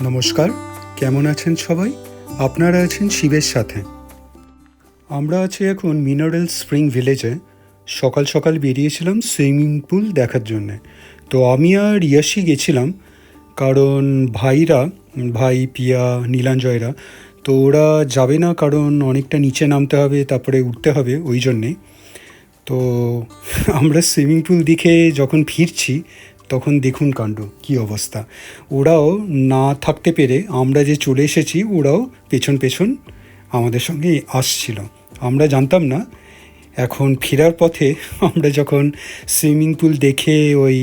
নমস্কার, কেমন আছেন সবাই? আপনারা আছেন শিবের সাথে। আমরা আছি এখন মিনারেল স্প্রিং ভিলেজে। সকাল সকাল বেরিয়েছিলাম সুইমিং পুল দেখার জন্যে। তো আমি আর ইয়াশি গেছিলাম, কারণ ভাই পিয়া নীলাঞ্জয়রা তো ওরা যাবে না, কারণ অনেকটা নিচে নামতে হবে, তারপরে উঠতে হবে, ওই জন্যে। তো আমরা সুইমিং পুল দেখে যখন ফিরছি, তখন দেখুন কাণ্ড, কী অবস্থা। ওরাও না থাকতে পেরে আমরা যে চলে এসেছি, ওরাও পেছন পেছন আমাদের সঙ্গে আসছিল। আমরা জানতাম না। এখন ফেরার পথে আমরা যখন সুইমিং পুল দেখে ওই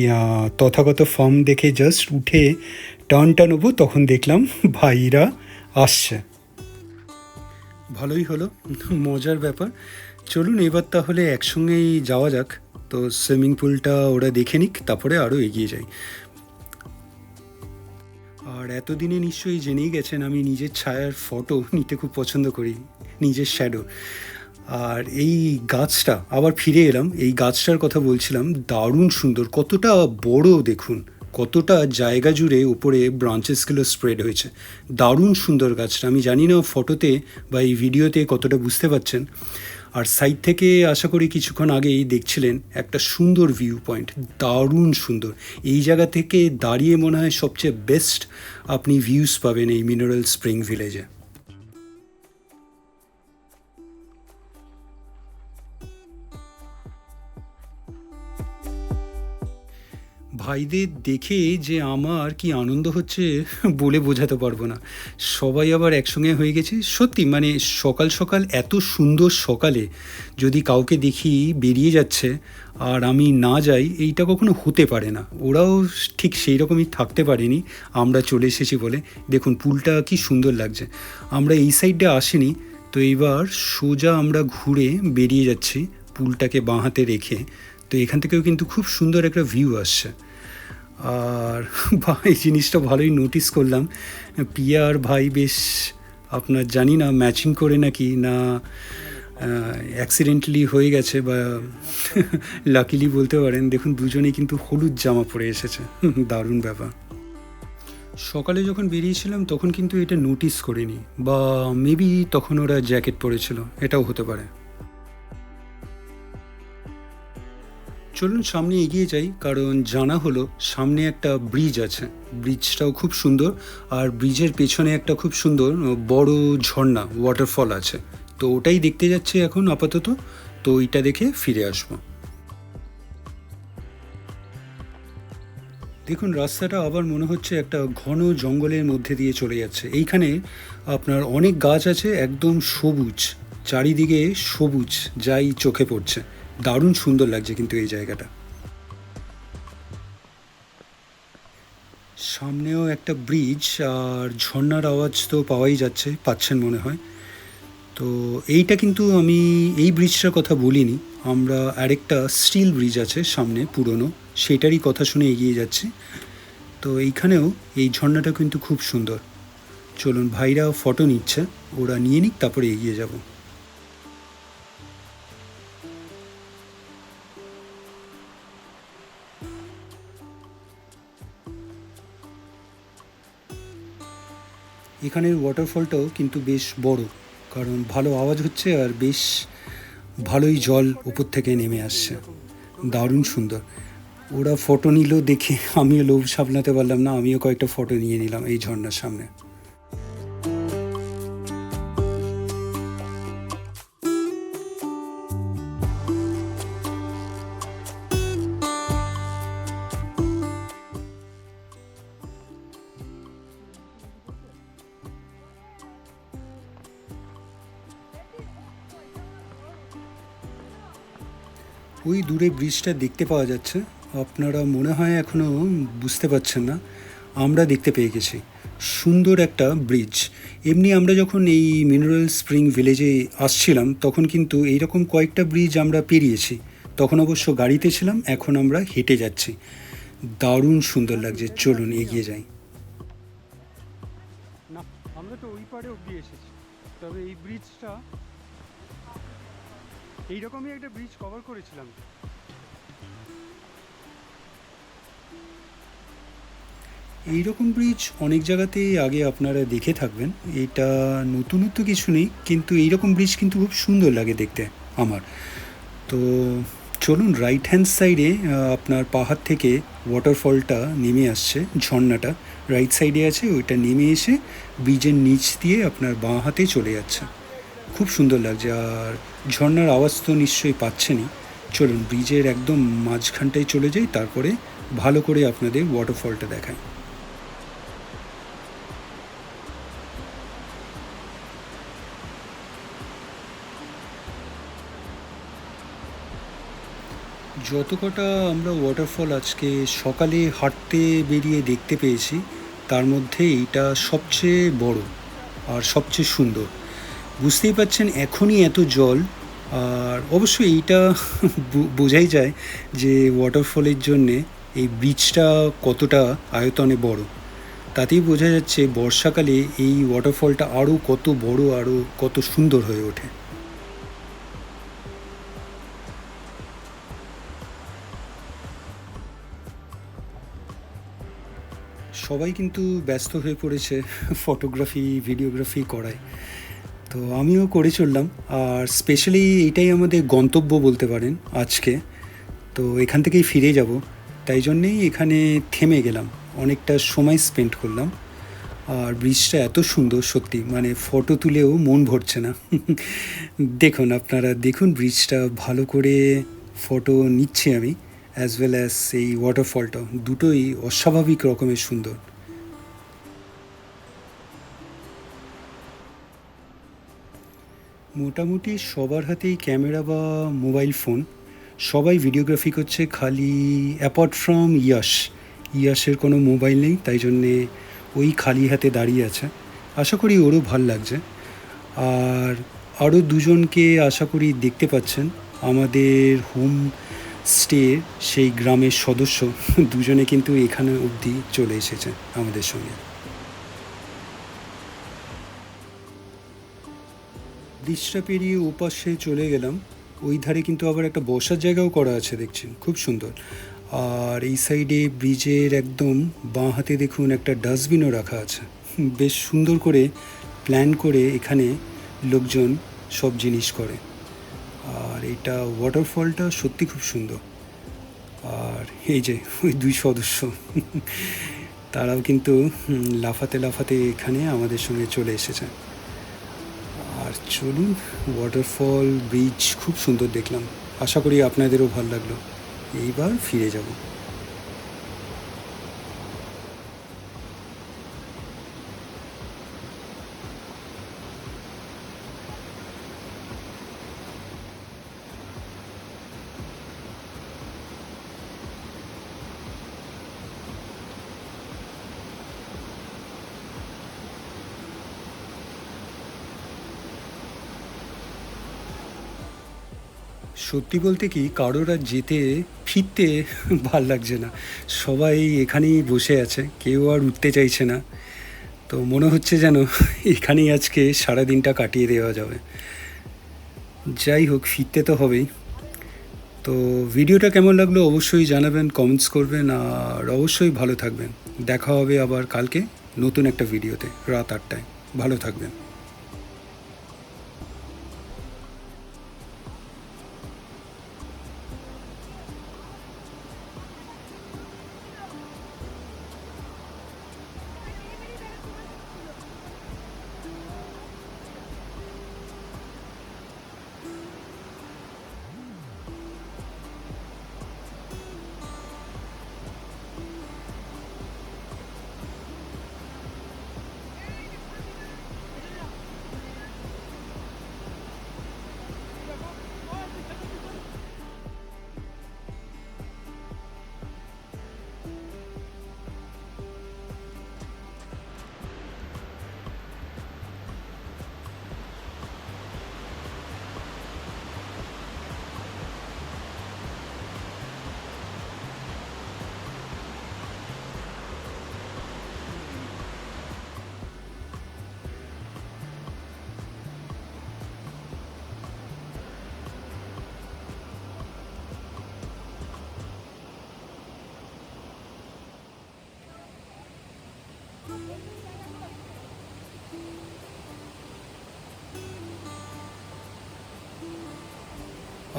তথাগত ফর্ম দেখে জাস্ট উঠে টার্নটা নেবো, তখন দেখলাম ভাইরা আসছে। ভালোই হলো, মজার ব্যাপার। চলুন এবার তাহলে একসঙ্গেই যাওয়া যাক। তো সুইমিং পুলটা ওরা দেখে নিক, তারপরে আরও এগিয়ে যাই। আর এতদিনে নিশ্চয়ই জেনেই গেছেন আমি নিজের ছায়ার ফটো নিতে খুব পছন্দ করি, নিজের শ্যাডো। আর এই গাছটা, আবার ফিরে এলাম, এই গাছটার কথা বলছিলাম, দারুণ সুন্দর, কতটা বড় দেখুন, কতটা জায়গা জুড়ে উপরে ব্রাঞ্চেসগুলো স্প্রেড হয়েছে। দারুণ সুন্দর গাছটা। আমি জানি না ফটোতে বা এই ভিডিওতে কতটা বুঝতে পারছেন। আর সাইড থেকে আশা করি কিছুক্ষণ আগেই দেখছিলেন একটা সুন্দর ভিউ পয়েন্ট, দারুণ সুন্দর। এই জায়গা থেকে দাঁড়িয়ে মনে হয় সবচেয়ে বেস্ট আপনি ভিউজ পাবেন এই মিনারেল স্প্রিং ভিলেজে। ভাইদের দেখে যে আমার কি আনন্দ হচ্ছে বলে বোঝাতে পারবো না। সবাই আবার একসঙ্গে হয়ে গেছে। সত্যি মানে সকাল সকাল, এত সুন্দর সকালে যদি কাউকে দেখি বেরিয়ে যাচ্ছে আর আমি না যাই, এইটা কখনো হতে পারে না। ওরাও ঠিক সেই রকমই থাকতে পারেনি আমরা চলে এসেছি বলে। দেখুন পুলটা কি সুন্দর লাগছে। আমরা এই সাইডে আসিনি, তো এইবার সোজা আমরা ঘুরে বেরিয়ে যাচ্ছি পুলটাকে বাঁ হাতে রেখে। তো এখান থেকেও কিন্তু খুব সুন্দর একটা ভিউ আসছে। আর এই জিনিসটা ভালোই নোটিস করলাম, পিয়া আর ভাই বেশ, আপনার জানি না ম্যাচিং করে নাকি না অ্যাক্সিডেন্টালি হয়ে গেছে, বা লাকিলি বলতে পারেন। দেখুন দুজনেই কিন্তু হলুদ জামা পরে এসেছে, দারুণ ব্যাপার। সকালে যখন বেরিয়েছিলাম তখন কিন্তু এটা নোটিস করিনি, বা মেবি তখন ওরা জ্যাকেট পরেছিল, এটাও হতে পারে। চলুন সামনে এগিয়ে যাই, কারণ জানা হলো সামনে একটা ব্রিজ আছে। ব্রিজটাও খুব সুন্দর, আর ব্রিজের পেছনে একটা খুব সুন্দর বড় ঝর্ণা, ওয়াটারফল আছে। তো ওটাই দেখতে যাচ্ছি এখন আপাতত। তো ওইটা দেখে ফিরে আসবো। দেখুন রাস্তাটা আবার মনে হচ্ছে একটা ঘন জঙ্গলের মধ্যে দিয়ে চলে যাচ্ছে। এইখানে আপনার অনেক গাছ আছে, একদম সবুজ, চারিদিকে সবুজ, যাই চোখে পড়ছে। দারুণ সুন্দর লাগছে কিন্তু এই জায়গাটা। সামনেও একটা ব্রিজ, আর ঝর্ণার আওয়াজ তো পাওয়াই যাচ্ছে, পাচ্ছেন মনে হয়। তো এইটা কিন্তু আমি এই ব্রিজটার কথা বলিনি, আমরা আরেকটা স্টিল ব্রিজ আছে সামনে পুরনো, সেটারই কথা শুনে এগিয়ে যাচ্ছি। তো এইখানেও এই ঝর্ণাটা কিন্তু খুব সুন্দর। চলুন ভাইরা ফটো নিচ্ছে, ওরা নিয়ে নিক, তারপরে এগিয়ে যাব। এখানের ওয়াটারফলটাও কিন্তু বেশ বড়, কারণ ভালো আওয়াজ হচ্ছে আর বেশ ভালোই জল উপর থেকে নেমে আসছে, দারুণ সুন্দর। ওরা ফটো নিল দেখে আমিও লোভ সামলাতে পারলাম না, আমিও কয়েকটা ফটো নিয়ে নিলাম এই ঝর্ণার সামনে। ওই দূরে ব্রিজটা দেখতে পাওয়া যাচ্ছে, আপনারা মনে হয় এখনও বুঝতে পারছেন না, আমরা দেখতে পেয়ে গেছি সুন্দর একটা ব্রিজ। এমনি আমরা যখন এই মিনারেল স্প্রিং ভিলেজে আসছিলাম তখন কিন্তু এইরকম কয়েকটা ব্রিজ আমরা পেরিয়েছি। তখন অবশ্য গাড়িতে ছিলাম, এখন আমরা হেঁটে যাচ্ছি। দারুণ সুন্দর লাগছে, চলুন এগিয়ে যাই। না, আমরা তো ওই পারে অব্দি এসেছি, তবে এই ব্রিজটা, এইরকমই একটা ব্রিজ কভার করেছিলাম। এইরকম ব্রিজ অনেক জায়গাতেই আগে আপনারা দেখে থাকবেন। এটা নতুনত্ব কিছু নেই, কিন্তু এইরকম ব্রিজ কিন্তু খুব সুন্দর লাগে দেখতে আমার। তো চলুন, রাইট হ্যান্ড সাইডে আপনার পাহাড় থেকে ওয়াটারফলটা নেমে আসছে, ঝর্ণাটা রাইট সাইডে আছে, ওইটা নেমে এসে ব্রিজের নিচ দিয়ে আপনার বাঁ হাতে চলে যাচ্ছে। খুব সুন্দর লাগছে, আর ঝর্ণার আওয়াজ তো নিশ্চয়ই পাচ্ছেনই। চলুন ব্রিজের একদম মাঝখানটায় চলে যাই, তারপরে ভালো করে আপনাদের ওয়াটারফলটা দেখাই। যত কটা আমরা ওয়াটারফল আজকে সকালে হাঁটতে বেরিয়ে দেখতে পেয়েছি, তার মধ্যে এইটা সবচেয়ে বড় আর সবচেয়ে সুন্দর। বুঝতেই পারছেন এখনই এত জল। আর অবশ্যই এইটা বোঝাই যায় যে ওয়াটারফলের জন্যে এই ব্রিজটা কতটা আয়তনে বড়। তাতেই বোঝা যাচ্ছে বর্ষাকালে এই ওয়াটারফলটা আরও কত বড়, আরও কত সুন্দর হয়ে ওঠে। সবাই কিন্তু ব্যস্ত হয়ে পড়েছে ফটোগ্রাফি ভিডিওগ্রাফি করায়, তো আমিও করে চললাম। আর স্পেশালি এটাই আমাদের গন্তব্য বলতে পারেন আজকে। তো এখান থেকেই ফিরে যাব, তাই জন্যেই এখানে থেমে গেলাম, অনেকটা সময় স্পেন্ড করলাম। আর ব্রিজটা এত সুন্দর, সত্যি মানে ফটো তুলেও মন ভরছে না। দেখুন, আপনারা দেখুন ব্রিজটা ভালো করে, ফটো নিচ্ছি আমি, অ্যাজ ওয়েল অ্যাজ এই ওয়াটারফলটা, দুটোই অস্বাভাবিক রকমের সুন্দর। মোটামুটি সবার হাতেই ক্যামেরা বা মোবাইল ফোন, সবাই ভিডিওগ্রাফি করছে, খালি অ্যাপার্ট ফ্রম ইয়াসের কোনো মোবাইল নেই, তাই জন্যে ওই খালি হাতে দাঁড়িয়ে আছে। আশা করি ওরও ভাল লাগছে। আর আরও দুজনকে আশা করি দেখতে পাচ্ছেন, আমাদের হোম স্টের সেই গ্রামের সদস্য দুজনে কিন্তু এখানে অবধি চলে এসেছে আমাদের সঙ্গে। ব্রিজটা পেরিয়ে ওপাশে চলে গেলাম, ওই ধারে কিন্তু আবার একটা বসার জায়গাও করা আছে দেখছেন, খুব সুন্দর। আর এই সাইডে ব্রিজের একদম বাঁ হাতে দেখুন একটা ডাস্টবিনও রাখা আছে। বেশ সুন্দর করে প্ল্যান করে এখানে লোকজন সব জিনিস করে। আর এটা ওয়াটারফলটা সত্যি খুব সুন্দর। আর এই যে ওই দুই সদস্য তারাও কিন্তু লাফাতে লাফাতে এখানে আমাদের সঙ্গে চলে এসেছে। আর চলুন, ওয়াটারফল ব্রিজ খুব সুন্দর দেখলাম, আশা করি আপনাদেরও ভালো লাগলো। এইবার ফিরে যাব। সত্যি বলতে কি, কারোর আর যেতে ফিরতে ভাল লাগছে না, সবাই এখানেই বসে আছে, কেউ আর উঠতে চাইছে না। তো মনে হচ্ছে যেন এখানেই আজকে সারা দিনটা কাটিয়ে দেওয়া যাবে। যাই হোক, ফিরতে তো হবেই। তো ভিডিওটা কেমন লাগলো অবশ্যই জানাবেন, কমেন্টস করবেন, আর অবশ্যই ভালো থাকবেন। দেখা হবে আবার কালকে নতুন একটা ভিডিওতে রাত 8টায়। ভালো থাকবেন।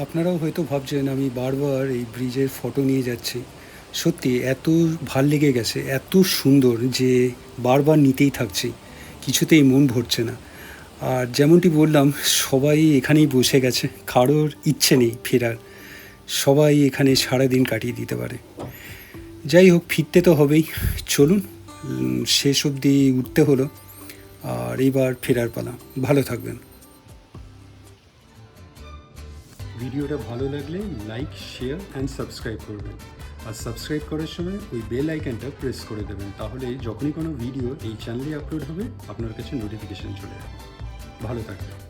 আপনারাও হয়তো ভাবছেন আমি বারবার এই ব্রিজের ফটো নিয়ে যাচ্ছি। সত্যি এত ভাল লেগে গেছে, এত সুন্দর যে বারবার নিতেই থাকছি, কিছুতেই মন ভরছে না। আর যেমনটি বললাম, সবাই এখানেই বসে গেছে, কারোর ইচ্ছে নেই ফেরার, সবাই এখানে সারাদিন কাটিয়ে দিতে পারে। যাই হোক, ফিরতে তো হবেই, চলুন শেষ অবধি উঠতে হলো, আর এইবার ফেরার পালা। ভালো থাকবেন। ভিডিওটা ভালো লাগলে লাইক, শেয়ার অ্যান্ড সাবস্ক্রাইব করবেন। আর সাবস্ক্রাইব করার সময় ওই বেল আইকনটা প্রেস করে দেবেন, তাহলে যখনই কোনো ভিডিও এই চ্যানেলে আপলোড হবে আপনার কাছে নোটিফিকেশান চলে যাবে। ভালো থাকবেন।